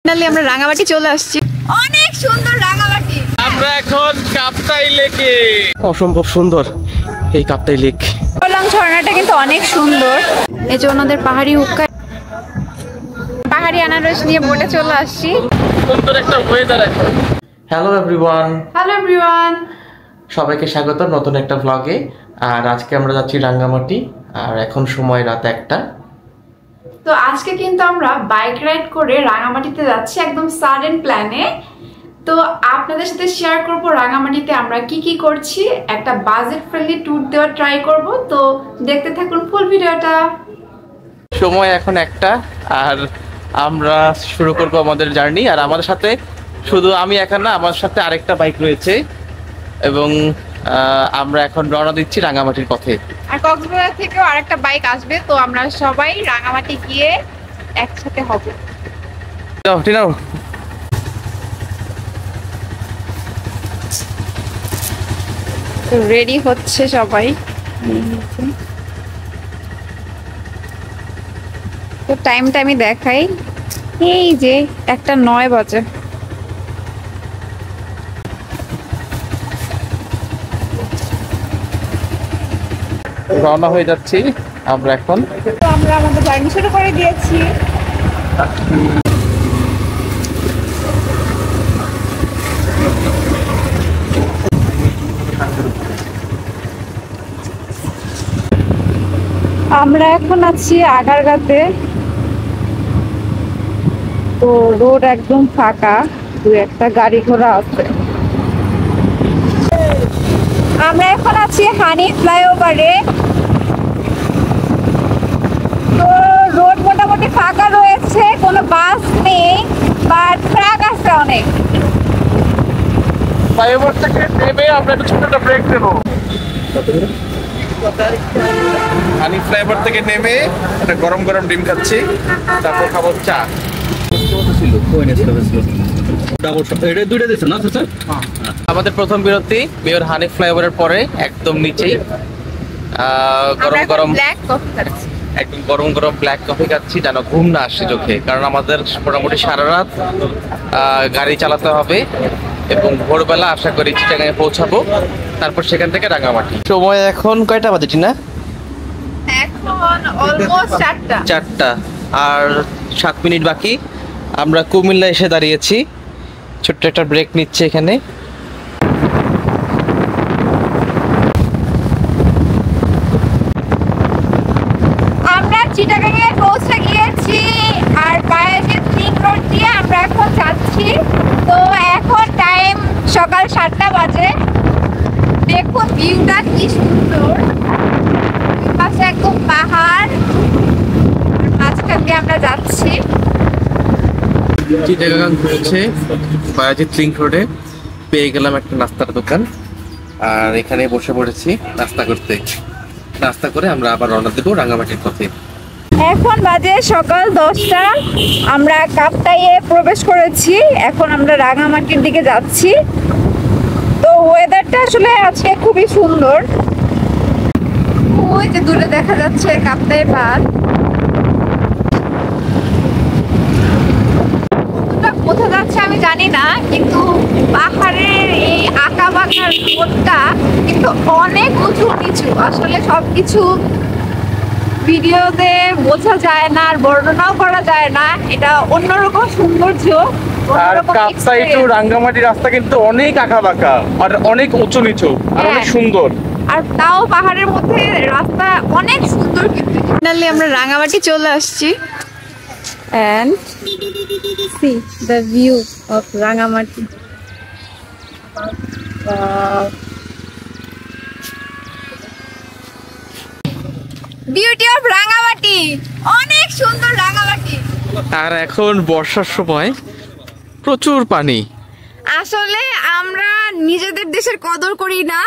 Finally আমরা রাঙামাটি চলে আসছি। অনেক সুন্দর রাঙামাটি। আমরা এখন কাপ্তাই লেকে। অসম্ভব সুন্দর এই কাপ্তাই লেক। বললাম ঝর্ণাটা কিন্তু অনেক সুন্দর। এই যে ওনাদের পাহাড়ি হুক্কা, পাহাড়ি আনারস নিয়ে বোটে চলে আসছি। সুন্দর একটা ওয়েদার এখন। Hello everyone. Hello everyone. সবাইকে স্বাগত নতুন একটা ব্লগে। আর আজকে আমরা যাচ্ছি রাঙ্গামাটি, আর এখন সময় রাত 1টা। তো আজকে কিন্তু আমরা বাইক রাইড করে রাঙামাটিতে যাচ্ছি একদম সাডেন প্ল্যানে। তো আপনাদের সাথে শেয়ার করব রাঙামাটিতে আমরা কি কি করছি, একটা বাজেট ফ্রেন্ডলি ট্যুর দেওয়ার ট্রাই করব। তো দেখতে থাকুন ফুল ভিডিওটা। সময় এখন 1টা আর আমরা শুরু করব আমাদের জার্নি। আর আমাদের সাথে শুধু আমি একা না, আমার সাথে আরেকটা বাইক রয়েছে এবং আমরা এখন রওনা দিচ্ছি রাঙামাটির পথে। আর কক্সবাজার থেকেও আরেকটা বাইক আসবে। তো আমরা সবাই রাঙামাটি গিয়ে একসাথে হব। যাও তো রেডি হচ্ছে সবাই। তো টাইমটা আমি দেখাই, এই যে 1:09 বাজে। রওনা হয়ে যাচ্ছি আমরা এখন। তো আমরা আমাদের জার্নি শুরু করে দিয়েছি। আমরা এখন আছি আগারগাঁতে। তো রোড একদম ফাঁকা, দুই একটা গাড়ি ঘোড়া আছে। আমরা এখন আছি হানি ফ্লাইওভারে। তো রোড মোটামুটি ফাঁকা রয়েছে, কোনো বাস নেই, বাট ট্রাক আছে অনেক। ফ্লাইওভার থেকে নেমে আমরা একটু ছোট একটা ব্রেক নেব। হানি ফ্লাইওভার থেকে নেমে একটা গরম গরম ডিম খাচ্ছি, তারপর খাবো চা। আমাদের প্রথম বিরতি মেয়র হানি ফ্লাইওভারের পরে একদম নিচেই গরম গরম একদম গরম গরম ব্ল্যাক কফি খাচ্ছি, যেন ঘুম না আসে চোখে, কারণ আমাদের মোটামুটি সারা রাত গাড়ি চালাতে হবে এবং ভোরবেলা আশা করি চিটাগাঙে পৌঁছাবো, তারপর সেখান থেকে রাঙামাটি। সময় এখন কয়টা বাজে টিনা? এখন অলমোস্ট 4টা আর 7 মিনিট বাকি। আমরা কুমিল্লা এসে দাঁড়িয়েছি, ছোট্ট একটা ব্রেক নিচ্ছে এখানে। আমরা চিটাগাঙে পৌঁছে গিয়েছি আর বায়াজিৎ লিংক রোড দিয়ে আমরা এখন যাচ্ছি। তো এখন টাইম সকাল 7টা বাজে। দেখুন ভিউটা কি সুন্দর, পাশে একদম পাহাড়, মাঝখান দিয়ে আমরা যাচ্ছি। চিটাগাং পৌঁছে বায়াজিৎ লিংক রোডে পেয়ে গেলাম একটা নাস্তার দোকান, আর এখানে বসে পড়েছি নাস্তা করে আমরা আবার রওনা দেবো রাঙামাটির পথে। এখন বাজে সকাল 10টা। আমরা কাপ্তাইয়ে প্রবেশ করেছি, এখন আমরা রাঙামাটির দিকে যাচ্ছি। তো ওয়েদারটা আসলে আজকে খুবই সুন্দর। ওই যে দূরে দেখা যাচ্ছে কাপ্তাই পাহাড়। কোথা যাচ্ছে আমি জানি না, কিন্তু পাহাড়ের এই আঁকা বাঁকা রোডটা কিন্তু অনেক উঁচু নিচু। আসলে সবকিছু ভিডিওতে বোঝা যায় না আর বর্ণনাও করা যায় না, এটা অন্যরকম সৌন্দর্য। আর কাপ্তাই টু রাঙ্গামাটি রাস্তা কিন্তু অনেক আঁকাবাঁকা আর অনেক উঁচু নিচু আর অনেক সুন্দর, আর তাও পাহাড়ের মধ্যে রাস্তা অনেক সুন্দর। কিন্তু ফাইনালি আমরা রাঙামাটি চলে আসছি। And see the view of Rangamati. Beauty of Rangamati, অনেক সুন্দর রাঙামাটি। আর এখন বর্ষার সময় প্রচুর পানি। আসলে আমরা নিজেদের দেশের কদর করি না,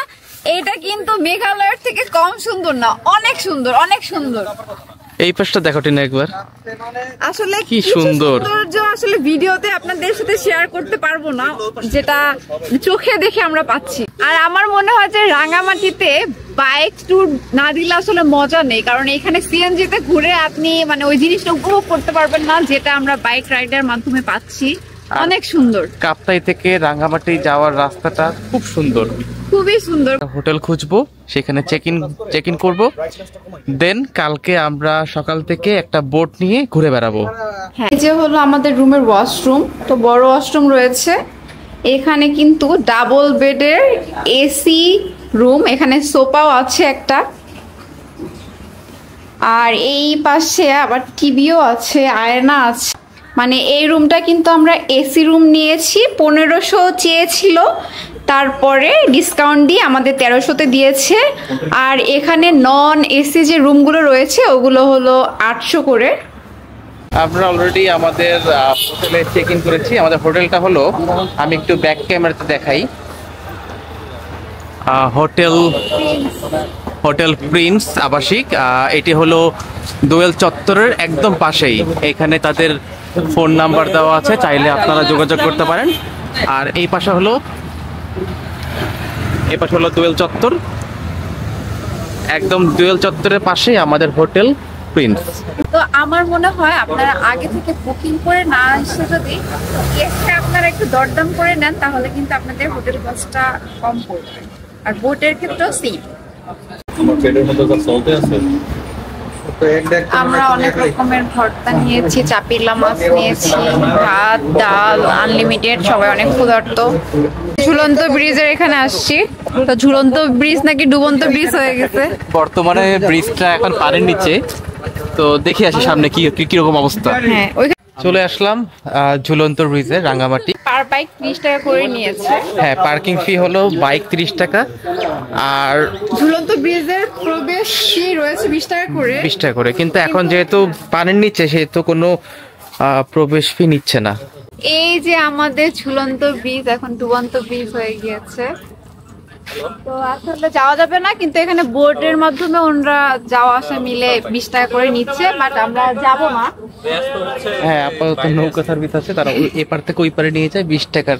এটা কিন্তু মেঘালয়ের থেকে কম সুন্দর না, অনেক সুন্দর অনেক সুন্দর। এই পাশটা দেখো টিনা একবার, আসলে কি সুন্দর সৌন্দর্য আসলে ভিডিওতে আপনাদের সাথে শেয়ার করতে পারবো না, যেটা চোখে দেখে আমরা পাচ্ছি। আর আমার মনে হয় যে রাঙামাটিতে বাইক ট্যুর না দিলে আসলে মজা নেই, কারণ এখানে সিএনজিতে ঘুরে আপনি মানে ওই জিনিসটা উপভোগ করতে পারবেন না যেটা আমরা বাইক রাইডের মাধ্যমে পাচ্ছি। অনেক সুন্দর। কাপ্তাই থেকে রাঙ্গামাটি যাওয়ার রাস্তাটা খুব সুন্দর, খুবই সুন্দর। হোটেল খুঁজবো, সেখানে চেক ইন করবো, দেন কালকে আমরা সকাল থেকে একটা বোট নিয়ে ঘুরে বেড়াবো। হ্যাঁ, এই যে হলো আমাদের রুমের ওয়াশরুম, তো বড় ওয়াশরুম রয়েছে এখানে, কিন্তু ডাবল বেডের এসি রুম, এখানে সোফাও আছে একটা, আর এই পাশে আবার টিভিও আছে, আয়না আছে। মানে এই রুমটা কিন্তু আমরা এসি রুম নিয়েছি, 1500 চেয়েছিল, তারপরে ডিসকাউন্ট দিয়ে আমাদের 1300-তে দিয়েছে। আর এখানে নন এসি যে রুমগুলো রয়েছে ওগুলো হলো 800 করে। আমরা অলরেডি আমাদের হোটেলে চেক ইন করেছি। আমাদের হোটেলটা হলো, আমি একটু ব্যাক ক্যামেরাতে দেখাই, হোটেল প্রিন্স আবাসিক। এটি হলো দোয়েল চত্বরের একদম পাশেই। এখানে তাদের ফোন নাম্বার দেওয়া আছে, চাইলে আপনারা যোগাযোগ করতে পারেন। আর এই পাশে হলো দোয়েল চত্বর, একদম দোয়েল চত্বরের পাশেই আমাদের হোটেল প্রিন্স। তো আমার মনে হয় আপনারা আগে থেকে বুকিং করে না এসে যদি এসে আপনারা একটু দরদাম করে নেন, তাহলে কিন্তু আপনাদের হোটেল কস্টটা কম পড়বে। আর বোটের ক্ষেত্রেও সেম। আমরা অনেক রকমের ভর্তা নিয়েছি, চাপিলা মাছ নিয়েছি, ভাত ডাল আনলিমিটেড, সবাই অনেক ক্ষুধার্ত। ঝুলন্ত ব্রিজের এখানে আসছি, তো ঝুলন্ত ব্রিজ নাকি ডুবন্ত ব্রিজ হয়ে গেছে। বর্তমানে ব্রিজটা এখন পানির নিচে, তো দেখি আসি সামনে কি রকম অবস্থা। হ্যাঁ, চলে আসলাম ঝুলন্ত ব্রিজে রাঙ্গামাটি। পার বাইক 30 টাকা করে নিয়েছে। হ্যাঁ, পার্কিং ফি হলো বাইক 30 টাকা, আর ঝুলন্ত ব্রিজের প্রবেশ ফি রয়েছে 20 টাকা করে। 20 টাকা করে, কিন্তু এখন যেহেতু পানির নিচে সেহেতু কোনো প্রবেশ ফি নিচ্ছে না। এই যে আমাদের ঝুলন্ত ব্রিজ এখন ডুবন্ত ব্রিজ হয়ে গিয়েছে, তো আসলে যাওয়া যাবে না, কিন্তু এখানে বোটের মাধ্যমে ওনারা যাওয়া আসা মিলে 20 টাকা করে নিচ্ছে, বাট আমরা যাব না। হ্যাঁ, আপাতত নৌকা সার্ভিস আছে, তারা এপার থেকে ওই পারে নিয়ে যায় 20 টাকার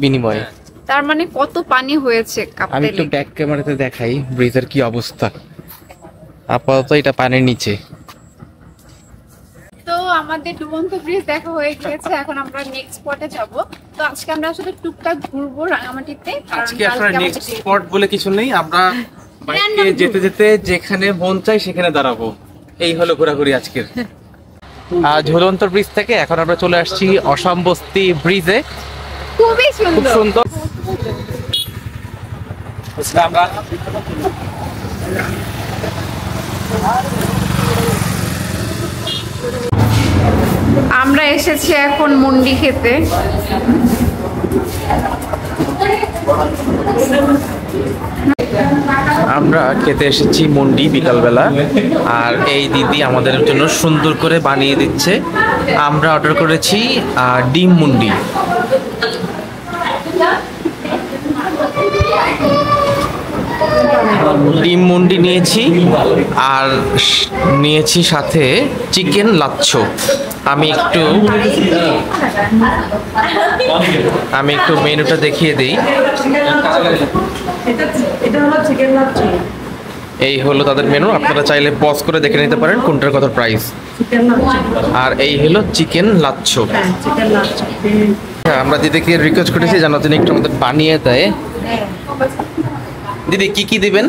বিনিময়ে। তার মানে কত পানি হয়েছে। আমি একটু ব্যাক ক্যামেরাতে দেখাই ব্রিজের কি অবস্থা। আপাতত এটা পানির নিচে। তো আমাদের ডুবন্ত ব্রিজ দেখা হয়ে গিয়েছে, এখন আমরা নেক্সট স্পটে যাব। তো আজকে আমরা আসলে টুকটাক ঘুরবো রাঙামাটিতে। আজকে আসলে নেক্সট স্পট বলে কিছু নেই, আমরা বাইকে যেতে যেতে যেখানে মন চাই সেখানে দাঁড়াবো। এই হলো ঘোরাঘুরি আজকের। ঝুলন্ত ব্রিজ থেকে এখন আমরা চলে আসছি অসামবস্তি ব্রিজে। খুবই সুন্দর, খুব সুন্দর। আমরা এসেছি এখন মুন্ডি খেতে। আমরা খেতে এসেছি মুন্ডি বিকালবেলা, আর এই দিদি আমাদের জন্য সুন্দর করে বানিয়ে দিচ্ছে। আমরা অর্ডার করেছি ডিম মুন্ডি। ডিম মুন্ডি নিয়েছি, আর নিয়েছি সাথে চিকেন লাচ্ছো। আমি একটু মেনুটা দেখিয়ে দিই। এই হলো তাদের মেনু, আপনারা চাইলে পজ করে দেখে নিতে পারেন কোনটার কত প্রাইস। আর এই হলো চিকেন লাচ্ছো। আমরা দিদিকে রিকোয়েস্ট করেছি যেন তিনি একটু আমাদের বানিয়ে দেয়। দিদি কি দিবেন?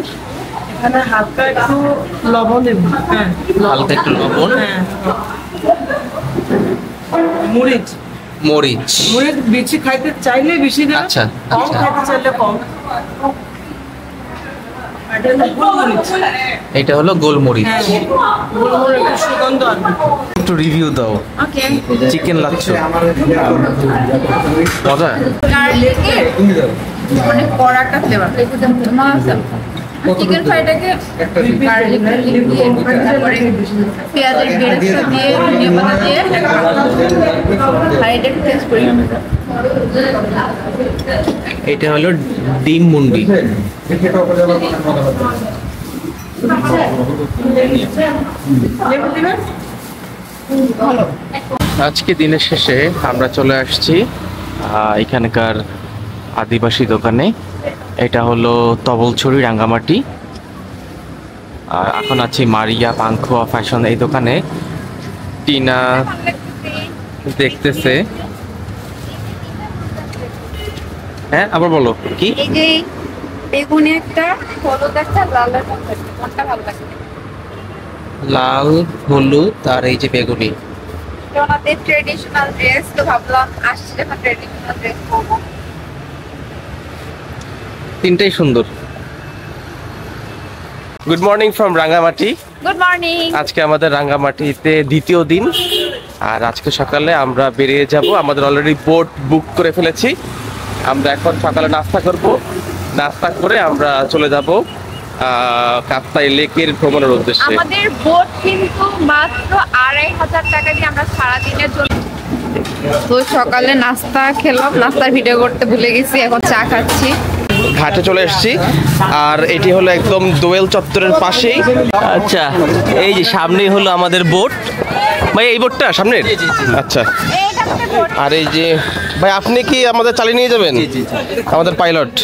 হালকা একটু লবণ, হালকা একটু লবণ, মরিচ মরিচ বেশি খাইতে চাইলে বেশি দেবেন, আচ্ছা, কম আচ্ছা। খাইতে চাইলে কম। এটা হলো গোলমরিচ। গোলমরিচের সুগন্ধ আসবে। একটু রিভিউ দাও ওকে। চিকেন লাচ্ছো। মজা? গার্লিকের মানে কড়া একটা ফ্লেভার, চিকেন ফ্রাইটাকে গার্লিক দিয়ে, তারপরে পেঁয়াজের বেরেস্তা দিয়ে, ধনিয়া পাতা দিয়ে, আর এটা টেস্ট করি। এটা হলো ডিম মুন্ডি। আজকে দিনের শেষে আমরা চলে আসছি এখানকার আদিবাসী দোকানে। এটা হলো তবলছড়ি রাঙ্গামাটি। আর এখন আছি মারিয়া পাংখোয়া ফ্যাশন এই দোকানে। টিনা দেখতেছে। হ্যাঁ আবার বলো কি? এই যে বেগুনি একটা, হলুদ একটা, লাল একটা, কোনটা ভালো লাগে? লাল, হলুদ আর এই যে বেগুনি। এটা ওনাদের ট্রেডিশনাল ড্রেস, তো ভাবলাম আসছি যখন ট্রেডিশনাল ড্রেস পরবো। তিনটাই সুন্দর। Good morning from Rangamati. Good morning. আজকে আমাদের রাঙ্গামাটিতে দ্বিতীয় দিন। আর আজকে সকালে আমরা বেরিয়ে যাব। আমাদের অলরেডি বোট বুক করে ফেলেছি। আমরা এখন সকালে নাস্তা করব। নাস্তা করে আমরা চলে যাব কাপ্তাই লেকের ভ্রমণের উদ্দেশ্যে। আমাদের বোট কিন্তু মাত্র 2500 টাকা দিয়ে আমরা সারাদিনের জন্য। তো সকালে নাস্তা খেলাম, নাস্তার ভিডিও করতে ভুলে গেছি, এখন চা খাচ্ছি। ঘাটে চলে এসেছি। আর এটি হলো একদম দোয়েল চত্বরের পাশেই। আচ্ছা, এই যে সামনেই হলো আমাদের বোট। ভাই এই বোটটা সামনের? আচ্ছা। এইটা আমাদের বোট। আর এই যে ভাই, আপনি কি আমাদের চালিয়ে নিয়ে যাবেন? আমাদের পাইলট।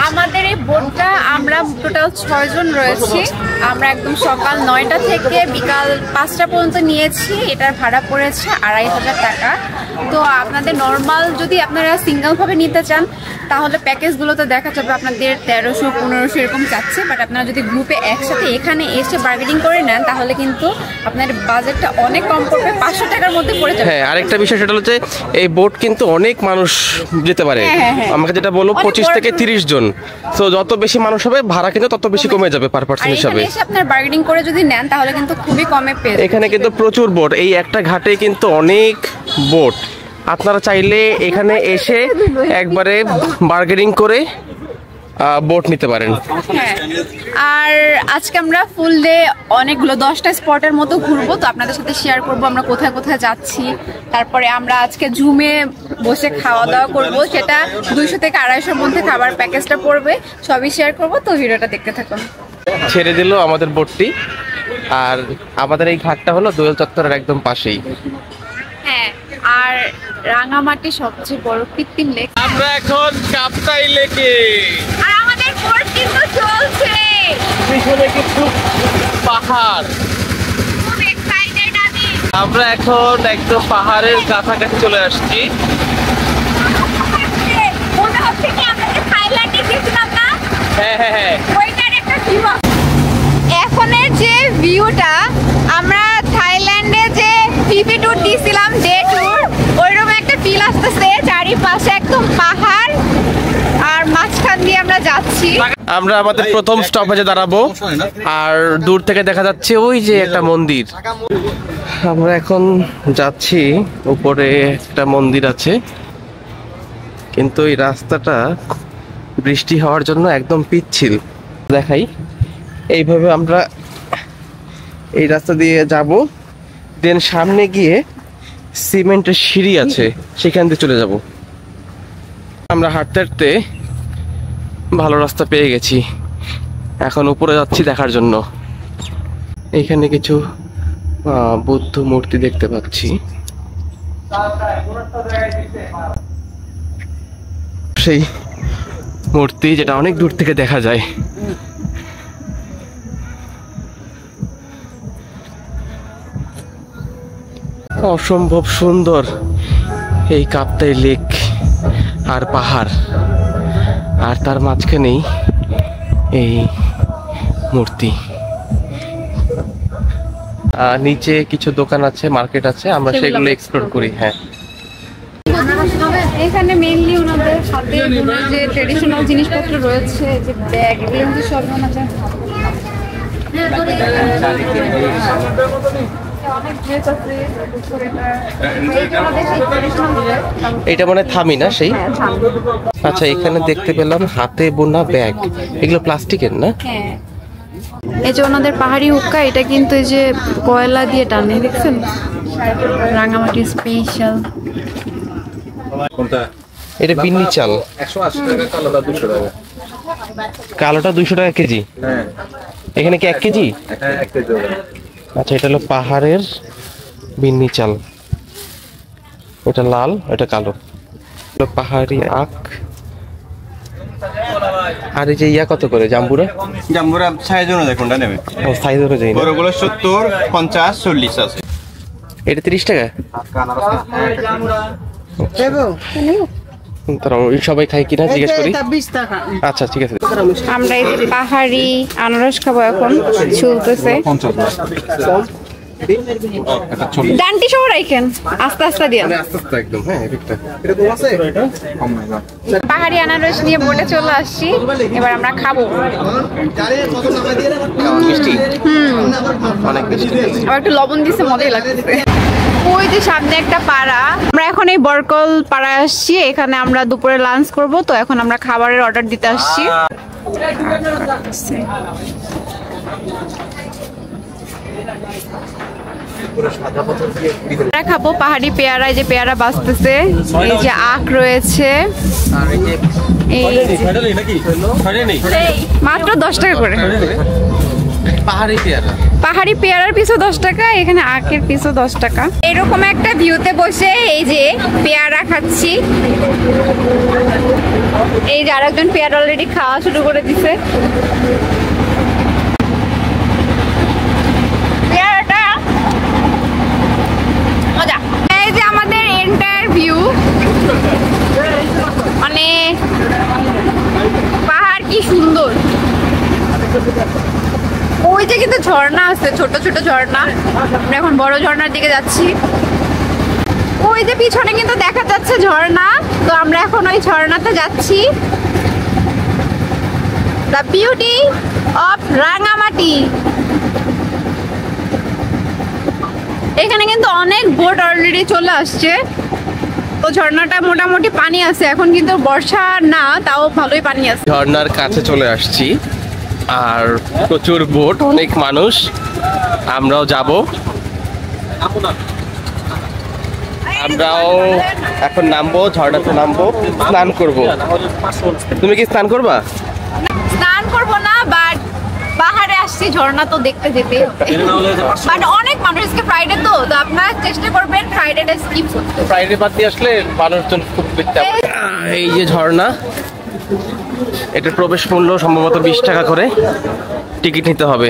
আমাদের এই বোটটা আমরা টোটাল 6 জন রয়েছি। আমরা একদম সকাল 9টা থেকে বিকাল 5টা পর্যন্ত নিয়েছি। এটার ভাড়া পড়েছে 2500 টাকা। তো আপনাদের নর্মাল যদি আপনারা সিঙ্গেল ভাবে নিতে চান তাহলে প্যাকেজগুলোতে দেখা যাবে আপনাদের 1300-1500 এরকম যাচ্ছে। বাট আপনারা যদি গ্রুপে একসাথে এখানে এসে বার্গেনিং করে নেন তাহলে কিন্তু আপনার বাজেটটা অনেক কম পড়বে, 500 টাকার মধ্যে পড়ে যাবে। হ্যাঁ, আরেকটা বিষয় সেটা হচ্ছে এই বোট কিন্তু অনেক মানুষ যেতে পারে। আমাকে যেটা বললো 25 থেকে 30 জন। তো যত বেশি মানুষ হবে ভাড়া কিন্তু তত বেশি কমে যাবে পার পার্সন হিসাবে। এসে আপনার বার্গেনিং করে যদি নেন তাহলে কিন্তু খুবই কমে পেয়ে যাবেন। এখানে কিন্তু প্রচুর বোট। এই একটা ঘাটে কিন্তু অনেক বোট। আপনারা চাইলে এখানে এসে একবারে বার্গেনিং করে বোট নিতে পারেন। হ্যাঁ, আর আজকে আমরা ফুল ডে অনেকগুলো 10টা স্পটের মতো ঘুরবো। তো আপনাদের সাথে শেয়ার করবো আমরা কোথায় কোথায় যাচ্ছি। তারপরে আমরা আজকে ঝুমে বসে খাওয়া দাওয়া করবো, সেটা 200 থেকে 250-র মধ্যে খাবার প্যাকেজটা পড়বে। সবই শেয়ার করবো, তো ভিডিওটা দেখতে থাকুন। ছেড়ে দিল আমাদের বোটটি। আর আমাদের এই ঘাটটা হলো দোয়েল চত্বরের একদম পাশেই। হ্যাঁ, আর রাঙামাটি সবচেয়ে বড় কৃত্রিম লেক। আমরা এখন কাপ্তাই লেকে। আর আমাদের বোট কিন্তু চলছে। পিছনে কিছু পাহাড়। খুব এক্সাইটেড আমি। আমরা এখন একদম পাহাড়ের কাছাকাছি চলে আসছি। মনে হচ্ছে কি আমরা যে থাইল্যান্ডে গেছিলাম না? হ্যাঁ হ্যাঁ হ্যাঁ, ওইটার একটা ভিউ। এখনের যে ভিউটা আমরা থাইল্যান্ডে যে পিপি ট্যুর দিয়েছিলাম, ডে ট্যুর, ওইরকম একটা ফিল আসতেছে। চারিপাশে একদম পাহাড় আর মাঝখান দিয়ে আমরা যাচ্ছি। আমরা আমাদের প্রথম স্টপেজে দাঁড়াবো। আর দূর থেকে দেখা যাচ্ছে ওই যে একটা মন্দির। আমরা এখন যাচ্ছি, উপরে একটা মন্দির আছে, কিন্তু এই রাস্তাটা বৃষ্টি হওয়ার জন্য একদম পিচ্ছিল। দেখাই, এইভাবে আমরা এই রাস্তা দিয়ে যাব। দেন সামনে গিয়ে সিমেন্টের সিঁড়ি আছে, সেখান দিয়ে চলে যাব। আমরা হাঁটতে হাঁটতে ভালো রাস্তা পেয়ে গেছি। এখন উপরে যাচ্ছি দেখার জন্য। এখানে কিছু বুদ্ধ মূর্তি দেখতে পাচ্ছি। সেই মূর্তি যেটা অনেক দূর থেকে দেখা যায়। অসম্ভব সুন্দর এই কাপ্তাই লেক আর পাহাড়, আর তার মাঝখানেই এই মূর্তি। নিচে কিছু দোকান আছে, মার্কেট আছে, আমরা সেগুলো এক্সপ্লোর করি। হ্যাঁ, এখানে মেইনলি ওনাদের হাতে বোনা যে ট্রেডিশনাল জিনিসপত্র রয়েছে, যে ব্যাগ, এগুলো কিন্তু সব ওনাদের এটা মানে থামি না সেই? আচ্ছা, এখানে দেখতে পেলাম হাতে বোনা ব্যাগ। এগুলো প্লাস্টিকের না? হ্যাঁ, এই যে ওনাদের পাহাড়ি হুক্কা, এটা কিন্তু এই যে কয়লা দিয়ে টানে, দেখছেন? রাঙামাটি স্পেশাল। এটা বিন্নি চাল। 180 টাকা, কালোটা 200 টাকা। কালোটা 200 টাকা কেজি। হ্যাঁ, এখানে কি 1 কেজি? আচ্ছা, এটা হলো পাহাড়ের বিন্নি চাল, এটা লাল, এটা কালো। পাহাড়ি আখ। আর এই যে ইয়া কত করে জাম্বুরা? জাম্বুরা সাইজ অনুযায়ী কোনটা নেবে? ও সাইজ অনুযায়ী না? বড়গুলো 70, 50, 40 আছে। এটা 30 টাকা। তারা সবাই খায় কিনা জিজ্ঞেস করি। আচ্ছা ঠিক আছে। আমরা এই যে পাহাড়ি আনারস খাবো এখন, চলতেছে। ডান্টি সহ রাখেন, আস্তে আস্তে দিয়ে একদম। হ্যাঁ, পাহাড়ি আনারস নিয়ে বোটে চলে আসছি, এবার আমরা খাবো। মিষ্টি, অনেক মিষ্টি। আবার একটু লবণ দিছে, মজাই লাগতেছে। ওই যে সামনে একটা পাড়া, আমরা এখন এই বরকল পাড়ায় আসছি, এখানে আমরা দুপুরে লাঞ্চ করব। তো এখন আমরা খাবারের অর্ডার দিতে আসছি। খাবো পাহাড়ি পেয়ারা, এই যে পেয়ারা বাঁচতেছে, এই যে আখ রয়েছে, মাত্র 10 টাকা করে। পাহাড়ি পেয়ারার পিছু 10 টাকা, এখানে আখের পিছু 10 টাকা। এরকম একটা ভিউতে বসে এই যে পেয়ারা খাচ্ছি। এই যে আরেকজন পেয়ারা অলরেডি খাওয়া শুরু করে দিছে। পেয়ারাটা মজা। এই যে আমাদের এন্টায়ার ভিউ, মানে পাহাড় কি সুন্দর। ওই যে কিন্তু ঝর্ণা আছে, ছোট ছোট ঝর্ণা। আমরা এখন বড় ঝর্ণার দিকে যাচ্ছি। ওই যে পিছনে কিন্তু দেখা যাচ্ছে ঝর্ণা, তো আমরা এখন ওই ঝর্ণাতে যাচ্ছি। The beauty of Rangamati. এখানে কিন্তু অনেক বোট অলরেডি চলে আসছে। তো ঝর্ণাটা মোটামুটি পানি আছে, এখন কিন্তু বর্ষা না, তাও ভালোই পানি আছে। ঝর্ণার কাছে চলে আসছি, আর প্রচুর বোট, অনেক মানুষ। আমরাও যাব, আমরাও এখন নামবো, ঝর্ণাতে নামবো, স্নান করব। তুমি কি স্নান করবা? স্নান করব না, বাট পাহাড়ে আসছি ঝর্ণা তো দেখতে যেতে। বাট অনেক মানুষকে ফ্রাইডে, তো আপনারা চেষ্টা করবেন ফ্রাইডেটা স্কিপ করতে। ফ্রাইডে বাদ দিয়ে আসলে মানুষজন খুব দেখতে পাবে। এই যে ঝর্ণা, এটার প্রবেশ মূল্য সম্ভবত 20 টাকা করে টিকিট নিতে হবে।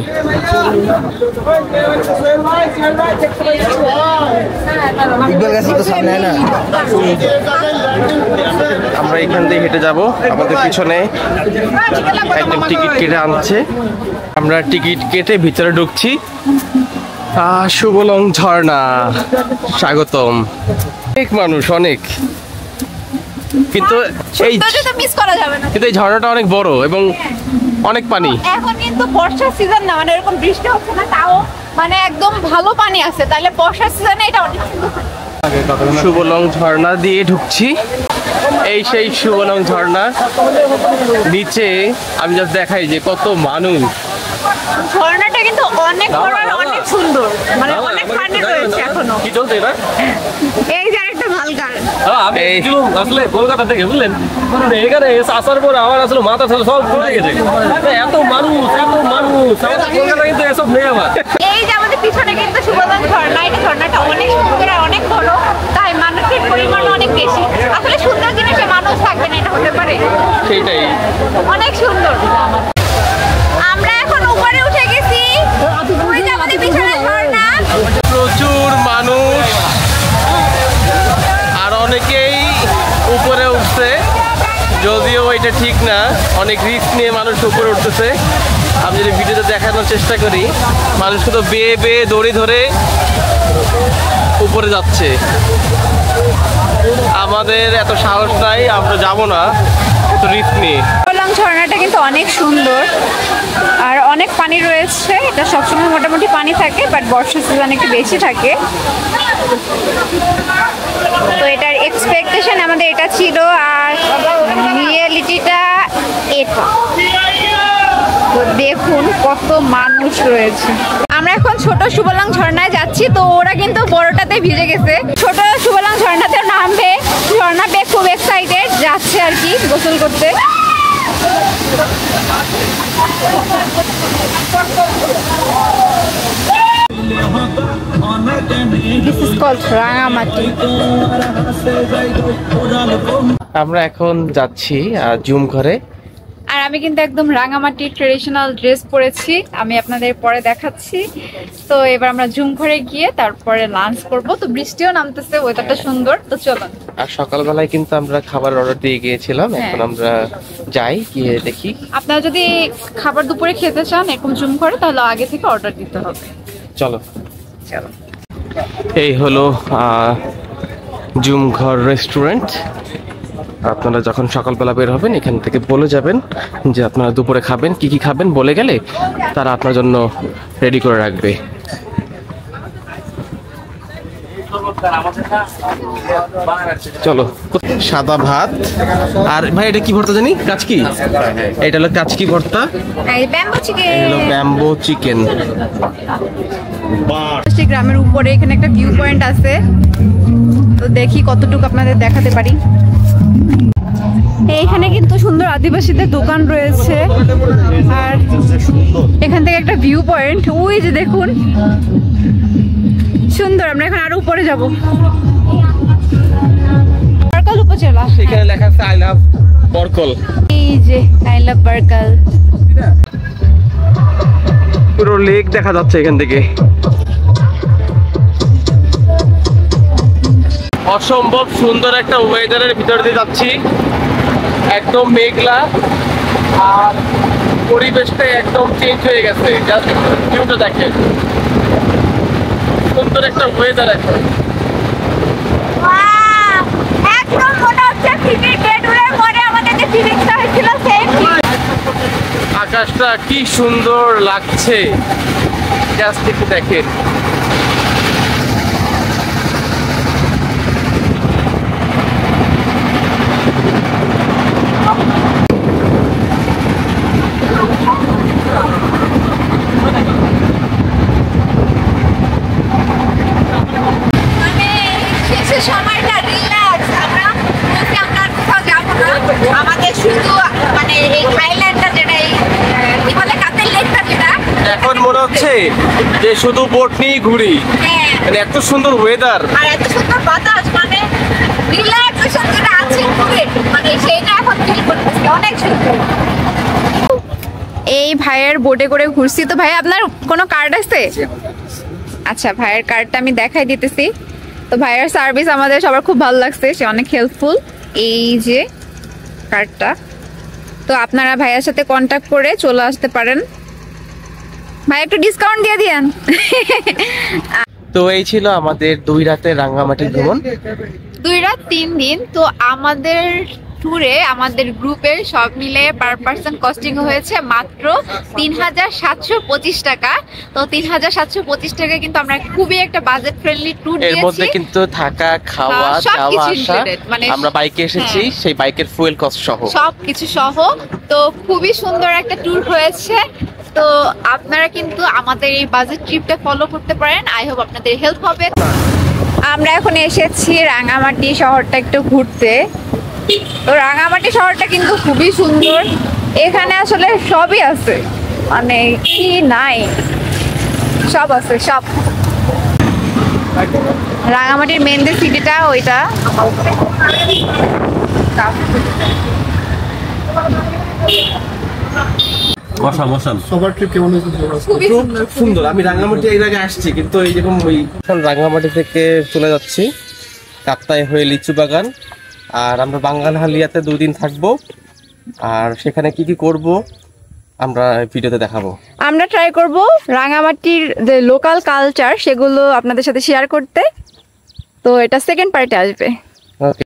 আমরা এখান দিয়ে হেঁটে যাব, আমাদের পিছনে একদম টিকিট কেটে আনছে। আমরা টিকিট কেটে ভিতরে ঢুকছি। সুবলং ঝর্ণা, স্বাগতম। অনেক মানুষ, অনেক। কিন্তু এই ঝর্ণাটা অনেক বড় এবং অনেক পানি। এখন কিন্তু বর্ষার সিজন না, মানে এরকম বৃষ্টি হচ্ছে না, তাও মানে একদম ভালো পানি আছে। তাহলে বর্ষার সিজনে এটা অনেক সুবলং ঝর্ণা দিয়ে ঢুকছি। এই সেই সুবলং ঝর্ণা। নিচে আমি জাস্ট দেখাই যে কত মানুষ। ঝর্ণাটা কিন্তু অনেক বড় আর অনেক সুন্দর, মানে অনেক পানি রয়েছে এখনো। কি চলছে এটা? এই যে একটা ভালগার। আমি আসলে কলকাতা থেকে, বুঝলেন, এখানে আসার পর আমার আসলে মাথা সব ঘুরে গেছে। এত মানুষ, কলকাতা কিন্তু এসব নেই আমার। এই যে আমাদের পিছনে কিন্তু সুবলং ঝর্ণা, এই ঝর্ণাটা অনেক সুন্দর আর অনেক বড়, তাই মানুষের পরিমাণ অনেক বেশি। আসলে সুন্দর জিনিসে মানুষ থাকবে না, এটা হতে পারে? সেটাই, অনেক সুন্দর। আমরা এখন উপরে উঠে গেছি, ওই যে আমাদের পিছনে ঝর্ণা। প্রচুর মানুষ, আর অনেকেই উপরে উঠছে, যদিও এটা ঠিক না, অনেক রিস্ক নিয়ে মানুষ উপরে উঠতেছে। আমি যদি ভিডিওতে দেখানোর চেষ্টা করি, মানুষ শুধু বেয়ে বেয়ে দড়ি ধরে উপরে যাচ্ছে। আমাদের এত সাহস নাই, আমরা যাব না এত রিস্ক নিয়ে। সুবলং ঝর্ণাটা কিন্তু অনেক সুন্দর আর অনেক পানি রয়েছে। এটা সবসময় মোটামুটি পানি থাকে, বাট বর্ষা সিজন একটু বেশি থাকে। তো এটার এক্সপেকটেশন আমাদের এটা ছিল, আর রিয়েলিটিটা এটা। তো দেখুন কত মানুষ রয়েছে। আমরা এখন ছোট সুবলং ঝর্ণায় যাচ্ছি, তো ওরা কিন্তু বড়টাতে ভিজে গেছে। ছোট সুবলং ঝর্ণাতে নামবে, ঝর্ণা পেয়ে খুব এক্সাইটেড, যাচ্ছে আর কি গোসল করতে। This is called Rangamati. আমরা এখন যাচ্ছি জুম ঘরে। আর আমি কিন্তু একদম রাঙামাটির ট্রেডিশনাল ড্রেস পরেছি, আমি আপনাদের পরে দেখাচ্ছি। তো এবার আমরা জুম ঘরে গিয়ে তারপরে লাঞ্চ করব। তো বৃষ্টিও নামতেছে, ওয়েদারটা সুন্দর, তো চলুন। আর সকালবেলায় কিন্তু আমরা খাবার অর্ডার দিয়ে গিয়েছিলাম, এখন আমরা যাই গিয়ে দেখি। আপনারা যদি খাবার দুপুরে খেতে চান এরকম জুম ঘরে, তাহলে আগে থেকে অর্ডার দিতে হবে। চলো। চলো। এই হলো জুম ঘর রেস্টুরেন্ট। আপনারা যখন সকালবেলা বের হবেন এখান থেকে বলে যাবেন যে আপনারা দুপুরে খাবেন, কি কি খাবেন বলে গেলে তারা আপনার জন্য রেডি করে রাখবে। চলো। সাদা ভাত আর ভাই এটা কি ভর্তা জানি, কাচকি? এটা হলো কাচকি ভর্তা, এই ব্যাম্বো চিকেন। হলো ব্যাম্বো চিকেন। গ্রামের উপরে এখানে একটা ভিউ পয়েন্ট আছে, তো দেখি কতটুকু আপনাদের দেখাতে পারি। এইখানে কিন্তু সুন্দর আদিবাসীদের দোকান রয়েছে, আর এখান থেকে একটা ভিউ পয়েন্ট, ওই যে দেখুন সুন্দর। আমরা এখন আরো উপরে যাব। বরকল উপজেলা, এখানে লেখা আছে আই লাভ বরকল। এই যে আই লাভ বরকল। পুরো লেক দেখা যাচ্ছে এখান থেকে। অসম্ভব সুন্দর একটা ওয়েদারের ভিতর দিয়ে যাচ্ছি, একদম মেঘলা আর পরিবেশটা একদম চেঞ্জ হয়ে গেছে। জাস্ট ভিউটা দেখেন, সুন্দর একটা ওয়েদার এখন। একদম মনে হচ্ছে ফিলিপিন বেডরুমের পরে আমাদের যে ফিলিংসটা হয়েছিল সেম। আকাশটা কি সুন্দর লাগছে, জাস্ট একটু দেখেন। সময়টা রিল্যাক্স, আমরা কোথাও যাবো না, আমাদের শুধু মানে এই থাইল্যান্ডটা যেটা কি বলে কাতের লেকটা যেটা, এখন মনে হচ্ছে যে শুধু বোট নিয়ে ঘুরি, হ্যাঁ, মানে এত সুন্দর ওয়েদার আর এত সুন্দর বাতাস, মানে রিল্যাক্সেশন যেটা আছে পুরো, মানে সেইটা এখন ফিল করতেছি, অনেক সুন্দর। এই ভাইয়ের বোটে করে ঘুরছি। তো ভাই আপনার কোনো কার্ড আছে? আচ্ছা, ভাইয়ের কার্ডটা আমি দেখাই দিতেছি। তো ভাইয়ের সার্ভিস আমাদের সবার খুব ভালো লাগছে, সে অনেক হেল্পফুল। এই যে কার্ডটা, তো আপনারা ভাইয়ের সাথে কন্ট্যাক্ট করে চলে আসতে পারেন। ভাই একটু ডিসকাউন্ট দিয়ে দিয়েন। তো এই ছিল আমাদের 2 রাতের রাঙ্গামাটি ভ্রমণ। 2 রাত 3 দিন। তো আমাদের ট্যুরে আমাদের গ্রুপের সব মিলে পার পারসন কস্টিং হয়েছে মাত্র ৩৭২৫ টাকা। তো ৩৭২৫ টাকা কিন্তু আমরা খুবই একটা বাজেট ফ্রেন্ডলি ট্যুর দিয়েছি। এর মধ্যে কিন্তু থাকা, খাওয়া, যাওয়া আসা, মানে আমরা বাইকে এসেছি, সেই বাইকের ফুয়েল কস্ট সহ সবকিছু সহ। তো খুবই সুন্দর একটা ট্যুর হয়েছে। তো আপনারা কিন্তু আমাদের এই বাজেট ট্রিপটা ফলো করতে পারেন, আই হোপ আপনাদের হেল্প হবে। আমরা এখন এসেছি রাঙামাটি শহরটা একটু ঘুরতে। তো রাঙামাটি শহরটা কিন্তু খুবই সুন্দর, এখানে আসলে সবই আছে, মানে কি নাই, সব আছে সব। রাঙামাটির মেন যে সিটিটা ওইটা, খুবই সুন্দর। আমি রাঙ্গামাটি এর আগে আসছি, কিন্তু এইরকম ওই রাঙ্গামাটি থেকে চলে যাচ্ছি কাপ্তাই হয়ে লিচু বাগান। আর আমরা বাঙ্গালহালিয়াতে 2 দিন থাকবো, আর সেখানে কি কি করব আমরা ভিডিওতে দেখাবো। আমরা ট্রাই করব রাঙামাটির যে লোকাল কালচার সেগুলো আপনাদের সাথে শেয়ার করতে। তো এটা সেকেন্ড পার্টে আসবে। ওকে।